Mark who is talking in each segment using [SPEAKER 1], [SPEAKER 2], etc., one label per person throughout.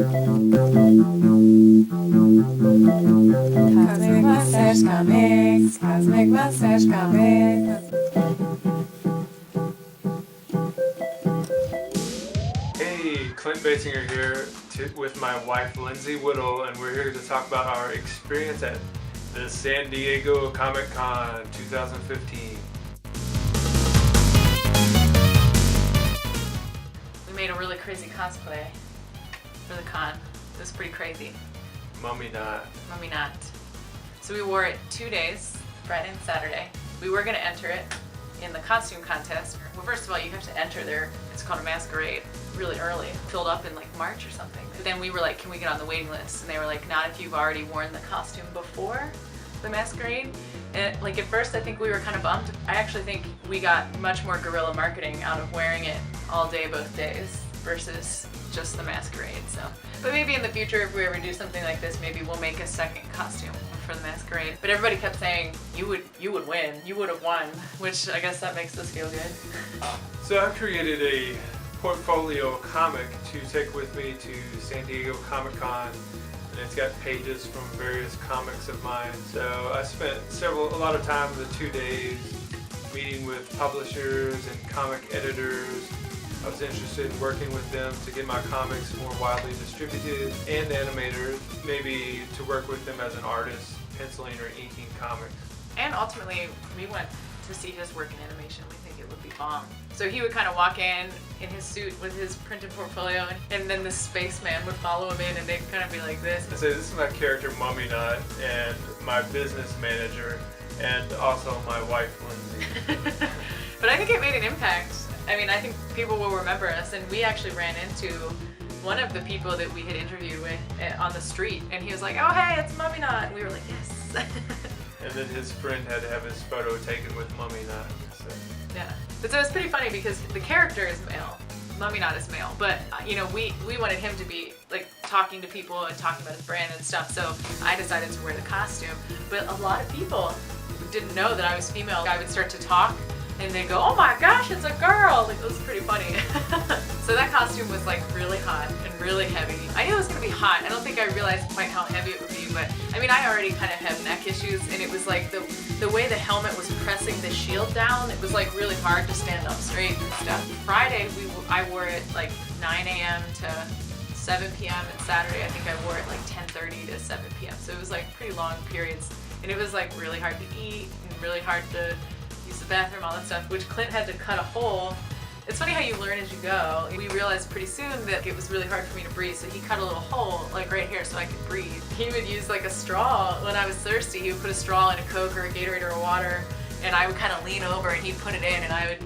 [SPEAKER 1] Cosmic Mustache Comics, Cosmic Mustache Comics.
[SPEAKER 2] Hey, Clint Basinger here with my wife Lindsay Whittle, and we're here to talk about our experience at the San Diego Comic Con 2015.
[SPEAKER 3] We made a really crazy cosplay for the con. It was pretty crazy.
[SPEAKER 2] Mummynaut.
[SPEAKER 3] So we wore it 2 days, Friday and Saturday. We were going to enter it in the costume contest. Well, first of all, you have to enter there. It's called a masquerade really early. It filled up in like March or something. But then we were like, can we get on the waiting list? And they were like, not if you've already worn the costume before the masquerade. And like at first I think we were kind of bummed. I actually think we got much more guerrilla marketing out of wearing it all day both days versus just the masquerade. So, but maybe in the future if we ever do something like this, maybe we'll make a second costume for the masquerade. But everybody kept saying you would win, you would have won, which I guess that makes us feel good.
[SPEAKER 2] So I created a portfolio comic to take with me to San Diego Comic Con, and it's got pages from various comics of mine. So I spent a lot of time in the 2 days meeting with publishers and comic editors. I was interested in working with them to get my comics more widely distributed, and animators, maybe to work with them as an artist, penciling or inking comics.
[SPEAKER 3] And ultimately, we went to see his work in animation. We think it would be bomb. So he would kind of walk in his suit with his printed portfolio, and then the spaceman would follow him in, and they'd kind of be like this.
[SPEAKER 2] So this is my character Mummynaut, and my business manager, and also my wife Lindsay.
[SPEAKER 3] But I think it made an impact. I mean, I think people will remember us, and we actually ran into one of the people that we had interviewed with on the street, and he was like, oh hey, it's Mummynaut, and we were like, yes.
[SPEAKER 2] And then his friend had to have his photo taken with Mummynaut. So.
[SPEAKER 3] Yeah, but so it's pretty funny because the character is male, Mummynaut is male, but you know, we wanted him to be like talking to people and talking about his brand and stuff, so I decided to wear the costume. But a lot of people didn't know that I was female. I would start to talk, and they'd go, oh my gosh, it's a girl! Like, it was pretty funny. So that costume was like really hot and really heavy. I knew it was gonna be hot. I don't think I realized quite how heavy it would be, but I mean, I already kind of have neck issues, and it was like the way the helmet was pressing the shield down, it was like really hard to stand up straight and stuff. Friday, I wore it like 9 a.m. to 7 p.m. and Saturday I think I wore it like 10:30 to 7 p.m. So it was like pretty long periods, and it was like really hard to eat and really hard to use the bathroom, all that stuff, which Clint had to cut a hole. It's funny how you learn as you go. We realized pretty soon that it was really hard for me to breathe, so he cut a little hole like right here so I could breathe. He would use like a straw when I was thirsty. He would put a straw in a Coke or a Gatorade or a water, and I would kind of lean over and he'd put it in, and I would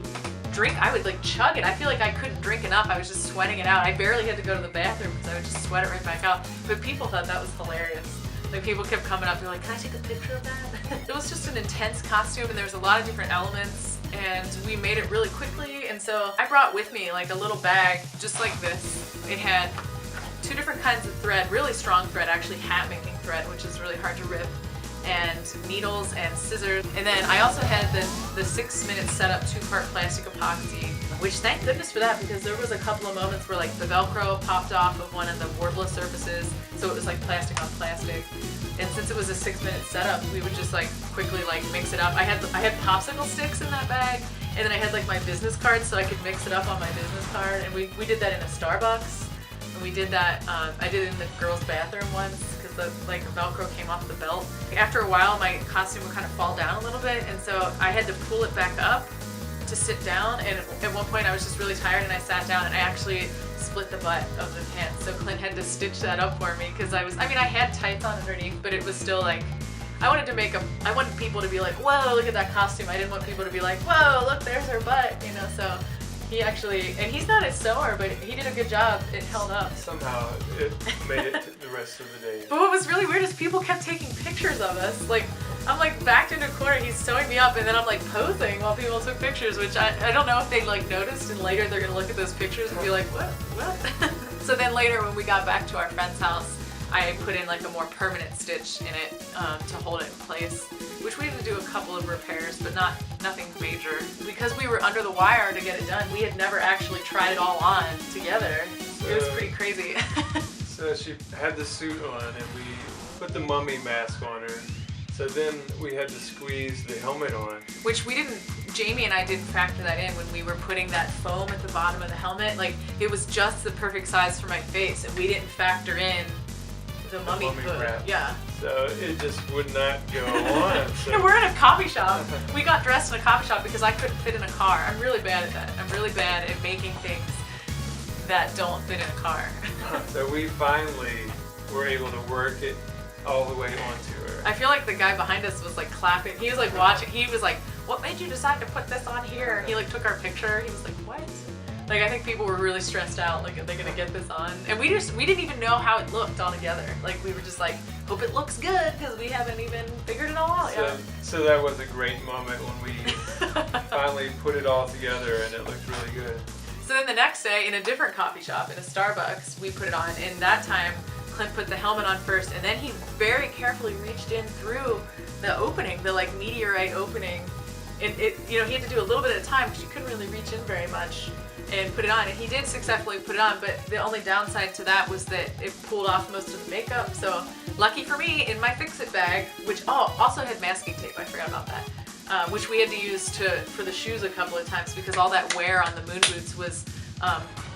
[SPEAKER 3] drink. I would like chug it. I feel like I couldn't drink enough. I was just sweating it out. I barely had to go to the bathroom because I would just sweat it right back out. But people thought that was hilarious. Like, people kept coming up and like, can I take a picture of that? It was just an intense costume, and there was a lot of different elements, and we made it really quickly. And so I brought with me like a little bag just like this. It had 2 different kinds of thread, really strong thread, actually hat making thread, which is really hard to rip, and needles and scissors. And then I also had the 6-minute setup 2-part plastic epoxy, which thank goodness for that, because there was a couple of moments where like the Velcro popped off of one of the Warbler surfaces, so it was like plastic on plastic. And since it was a 6-minute setup, we would just like quickly like mix it up. I had popsicle sticks in that bag, and then I had like my business card so I could mix it up on my business card. And we did that in a Starbucks, and we did that. I did it in the girls' bathroom once because the like Velcro came off the belt. After a while, my costume would kind of fall down a little bit, and so I had to pull it back up to sit down. And at one point I was just really tired, and I sat down, and I actually split the butt of the pants, so Clint had to stitch that up for me because I had tights on underneath, but it was still like, I wanted people to be like, whoa, look at that costume. I didn't want people to be like, whoa, look, there's her butt, you know. So he actually, and he's not a sewer, but he did a good job. It held up.
[SPEAKER 2] Somehow it made it to the rest of the day.
[SPEAKER 3] But what was really weird is people kept taking pictures of us. Like, I'm like backed into a corner, he's sewing me up, and then I'm like posing while people took pictures, which I don't know if they like noticed, and later they're gonna look at those pictures and be like, what? So then later when we got back to our friend's house, I put in like a more permanent stitch in it to hold it in place, which we had to do a couple of repairs, but nothing major. Because we were under the wire to get it done, we had never actually tried it all on together. It was pretty crazy.
[SPEAKER 2] So she had the suit on, and we put the mummy mask on her. So then we had to squeeze the helmet on.
[SPEAKER 3] Which we didn't, Jamie and I didn't factor that in when we were putting that foam at the bottom of the helmet. Like, it was just the perfect size for my face, and we didn't factor in the mummy hood.
[SPEAKER 2] Wrap.
[SPEAKER 3] Yeah.
[SPEAKER 2] So it just would not go on. So.
[SPEAKER 3] And we're in a coffee shop. We got dressed in a coffee shop because I couldn't fit in a car. I'm really bad at that. I'm really bad at making things that don't fit in a car.
[SPEAKER 2] So we finally were able to work it all the way onto her.
[SPEAKER 3] I feel like the guy behind us was like clapping. He was like watching. He was like, "What made you decide to put this on here?" He like took our picture. He was like, "What?" Like, I think people were really stressed out. Like, are they gonna get this on? And we didn't even know how it looked all together. Like, we were just like, hope it looks good because we haven't even figured it all out yet.
[SPEAKER 2] So that was a great moment when we finally put it all together and it looked really good.
[SPEAKER 3] So then the next day, in a different coffee shop, in a Starbucks, we put it on. And that time, Clint put the helmet on first, and then he very carefully reached in through the opening, the like meteorite opening. And he had to do a little bit at a time because you couldn't really reach in very much, and put it on. And he did successfully put it on, but the only downside to that was that it pulled off most of the makeup. So lucky for me, in my fix-it bag, which also had masking tape, I forgot about that, which we had to use for the shoes a couple of times because all that wear on the moon boots was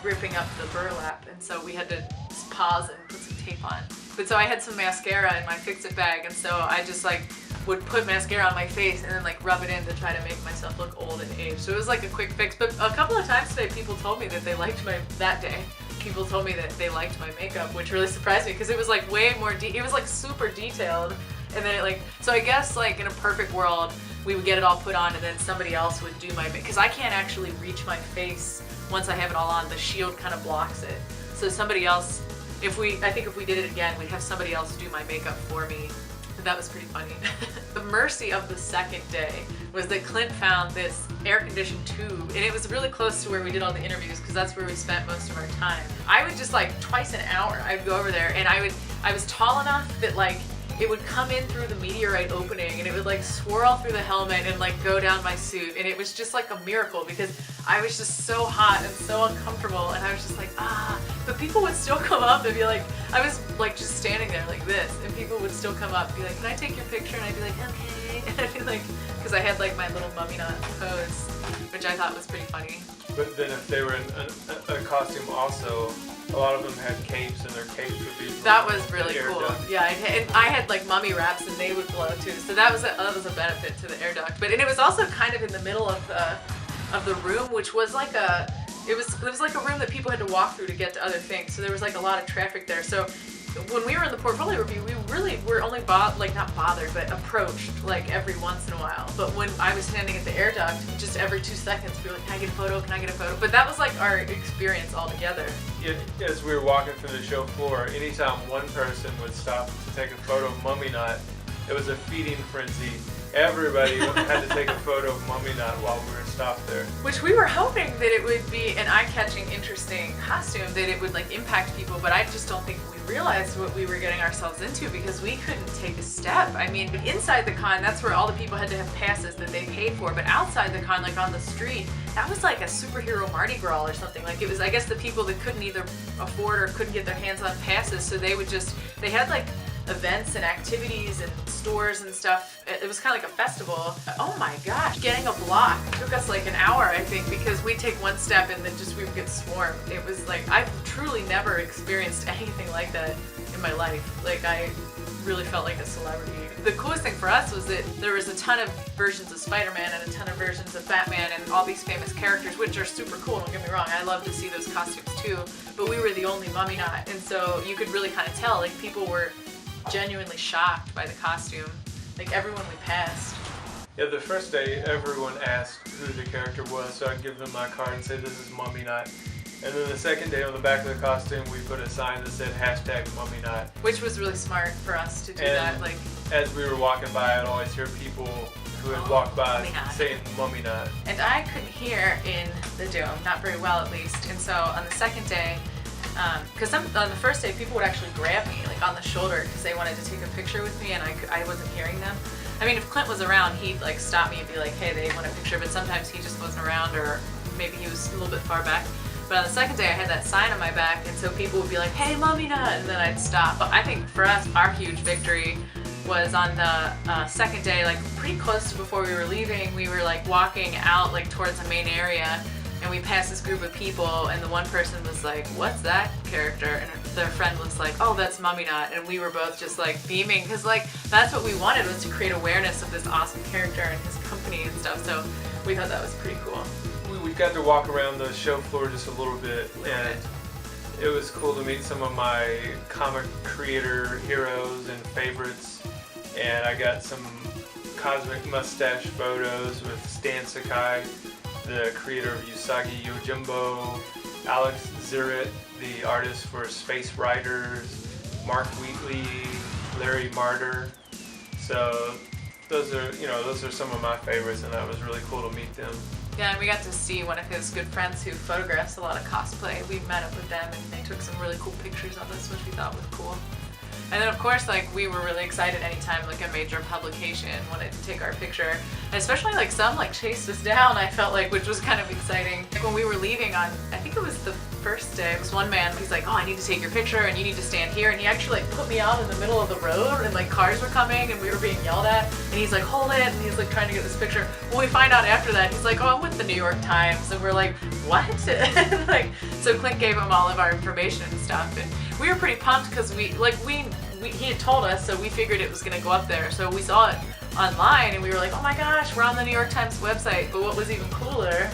[SPEAKER 3] ripping up the burlap, and so we had to pause and put some tape on. But so I had some mascara in my fix-it bag, and so I just like would put mascara on my face and then like rub it in to try to make myself look old and aged. So it was like a quick fix. But a couple of times today, people told me that they liked people told me that they liked my makeup, which really surprised me because it was like way more it was like super detailed. And then so I guess like in a perfect world, we would get it all put on and then somebody else would do my makeup. Because I can't actually reach my face once I have it all on. The shield kind of blocks it. So somebody else, I think if we did it again, we'd have somebody else do my makeup for me. That was pretty funny. The mercy of the second day was that Clint found this air-conditioned tube, and it was really close to where we did all the interviews because that's where we spent most of our time. I would just like twice an hour, I'd go over there, and I was tall enough that like it would come in through the meteorite opening, and it would like swirl through the helmet and like go down my suit, and it was just like a miracle because I was just so hot and so uncomfortable, and I was just like, but people would still come up and be like, I was like just standing there like this, and people would still come up and be like, can I take your picture? And I'd be like, okay. And I'd be like, because I had like my little Mummynaut pose, which I thought was pretty funny.
[SPEAKER 2] But then if they were in a costume also, a lot of them had capes, and their capes would be
[SPEAKER 3] that was really cool.
[SPEAKER 2] Duct.
[SPEAKER 3] Yeah, and I had like mummy wraps, and they would blow too. So that was a benefit to the air duct. And it was also kind of in the middle of the room, which was like it was like a room that people had to walk through to get to other things. So there was like a lot of traffic there. So when we were in the portfolio review, we really were only not bothered, but approached like every once in a while. But when I was standing at the air duct, just every 2 seconds, we were like, can I get a photo? Can I get a photo? But that was like our experience all together.
[SPEAKER 2] As we were walking through the show floor, anytime one person would stop to take a photo of Mummynaut, it was a feeding frenzy. Everybody had to take a photo of Mummynaut while we were stopped there.
[SPEAKER 3] Which we were hoping that it would be an eye-catching, interesting costume, that it would like impact people, but I just don't think we realized what we were getting ourselves into because we couldn't take a step. I mean, inside the con, that's where all the people had to have passes that they paid for, but outside the con, like on the street, that was like a superhero Mardi Gras or something. Like it was, I guess, the people that couldn't either afford or couldn't get their hands on passes, so they had like events and activities and stores and stuff. It was kind of like a festival. Oh my gosh, getting a block took us like an hour, I think, because we'd take one step and then just we would get swarmed. It was like, I've truly never experienced anything like that in my life. Like I really felt like a celebrity. The coolest thing for us was that there was a ton of versions of Spider-Man and a ton of versions of Batman and all these famous characters, which are super cool, don't get me wrong. I love to see those costumes too, but we were the only Mummynaut, and so you could really kind of tell, like people were genuinely shocked by the costume. Like everyone we passed.
[SPEAKER 2] Yeah, the first day everyone asked who the character was, so I'd give them my card and say this is Mummynaut. And then the second day on the back of the costume we put a sign that said #Mummynaut.
[SPEAKER 3] Which was really smart for us to do that. Like
[SPEAKER 2] as we were walking by, I'd always hear people who had walked by saying Mummynaut.
[SPEAKER 3] And I couldn't hear in the dome, not very well at least. And so on the second day, because on the first day people would actually grab me like on the shoulder because they wanted to take a picture with me and I wasn't hearing them. I mean, if Clint was around, he'd like stop me and be like, hey, they want a picture, but sometimes he just wasn't around or maybe he was a little bit far back. But on the second day I had that sign on my back, and so people would be like, hey, Mummynaut, and then I'd stop. But I think for us, our huge victory was on the second day, like pretty close to before we were leaving. We were like walking out like towards the main area, and we passed this group of people, and the one person was like, what's that character? And their friend was like, oh, that's Mummynaut. And we were both just like beaming, because like that's what we wanted, was to create awareness of this awesome character and his company and stuff. So we thought that was pretty cool.
[SPEAKER 2] We got to walk around the show floor just a little bit, and it was cool to meet some of my comic creator heroes and favorites. And I got some Cosmic Mustache photos with Sdcc, the creator of Usagi Yojimbo, Alex Zirrit, the artist for Space Riders, Mark Wheatley, Larry Martyr. So those are some of my favorites, and that was really cool to meet them.
[SPEAKER 3] Yeah, and we got to see one of his good friends who photographs a lot of cosplay. We met up with them, and they took some really cool pictures of us, which we thought was cool. And then of course, like, we were really excited anytime like a major publication wanted to take our picture. And especially like some like chased us down, I felt like, which was kind of exciting. Like when we were leaving on, I think it was the first day, it was one man, he's like, oh, I need to take your picture and you need to stand here. And he actually like put me out in the middle of the road, and like cars were coming and we were being yelled at. And he's like, hold it, and he's like trying to get this picture. Well, we find out after that, he's like, oh, I'm with the New York Times. And we're like, what? Like, so Clint gave him all of our information and stuff. And we were pretty pumped because he had told us, so we figured it was going to go up there. So we saw it online and we were like, oh my gosh, we're on the New York Times website. But what was even cooler,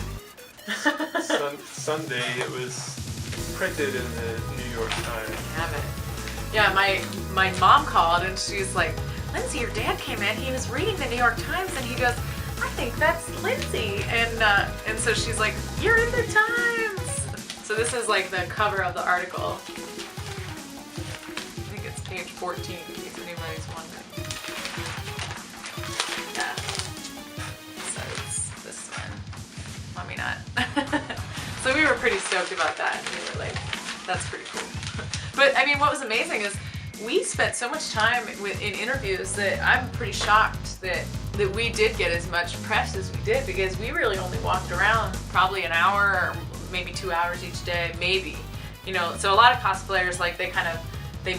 [SPEAKER 2] Sunday it was printed in the New York Times.
[SPEAKER 3] Damn it. Yeah, my mom called and she's like, Lindsay, your dad came in, he was reading the New York Times and he goes, I think that's Lindsay. And so she's like, you're in the Times. So this is like the cover of the article. I think it's page 14 in case anybody's wondering. Yeah. So it's this one. Mummynaut. So we were pretty stoked about that. We were like, that's pretty cool. But I mean, what was amazing is we spent so much time in interviews that I'm pretty shocked that we did get as much press as we did, because we really only walked around probably an hour or maybe 2 hours each day, maybe. You know, so a lot of cosplayers, like they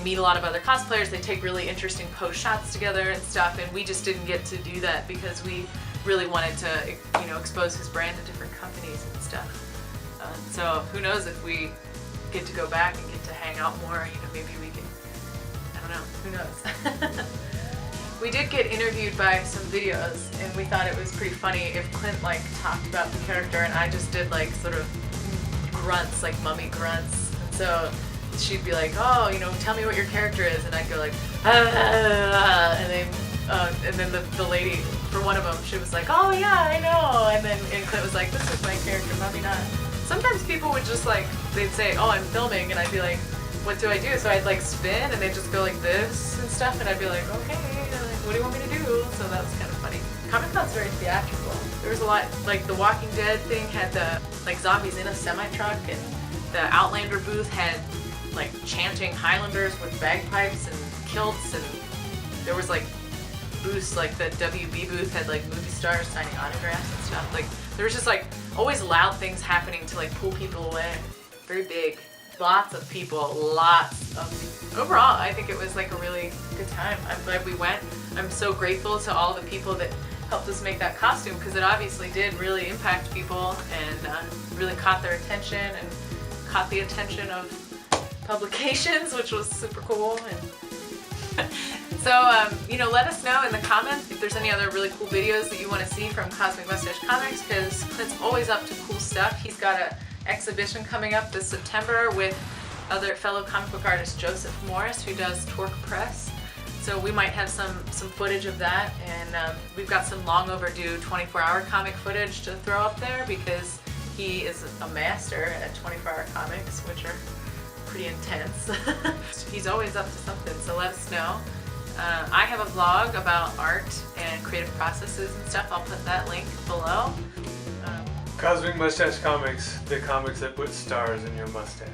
[SPEAKER 3] meet a lot of other cosplayers, they take really interesting pose shots together and stuff, and we just didn't get to do that because we really wanted to, you know, expose his brand to different companies and stuff. So who knows if we get to go back and get to hang out more, you know, maybe we can, I don't know, who knows. We did get interviewed by some videos, and we thought it was pretty funny if Clint like talked about the character and I just did like sort of grunts, like mummy grunts. And so she'd be like, oh, you know, tell me what your character is, and I'd go like, ah, and then the lady, for one of them, she was like, oh yeah, I know, and Clint was like, this is my character, Mummynaut. Sometimes people would just like, they'd say, oh, I'm filming, and I'd be like, what do I do? So I'd like spin, and they'd just go like this and stuff, and I'd be like, okay, like, what do you want me to do? So that was kind of funny. Comic-Con's very theatrical. There was a lot, like the Walking Dead thing had the like zombies in a semi-truck, and the Outlander booth had like chanting Highlanders with bagpipes and kilts, and there was like booths, like the WB booth had like movie stars signing autographs and stuff. Like there was just like always loud things happening to like pull people away. Very big. Lots of people, lots of people. Overall, I think it was like a really good time. I'm glad we went. I'm so grateful to all the people that helped us make that costume, because it obviously did really impact people and really caught their attention and caught the attention of publications, which was super cool. And so, you know, let us know in the comments if there's any other really cool videos that you want to see from Cosmic Mustache Comics, because Clint's always up to cool stuff. He's got a exhibition coming up this September with other fellow comic book artist Joseph Morris, who does Torque Press. So we might have some footage of that, and we've got some long overdue 24-hour comic footage to throw up there, because he is a master at 24-hour comics, which are pretty intense. He's always up to something, so let us know. I have a vlog about art and creative processes and stuff. I'll put that link below.
[SPEAKER 2] Cosmic Mustache Comics, the comics that put stars in your mustache.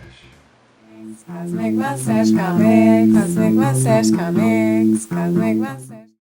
[SPEAKER 1] Cosmic Mustache Comics, Cosmic Mustache Comics, Cosmic Mustache.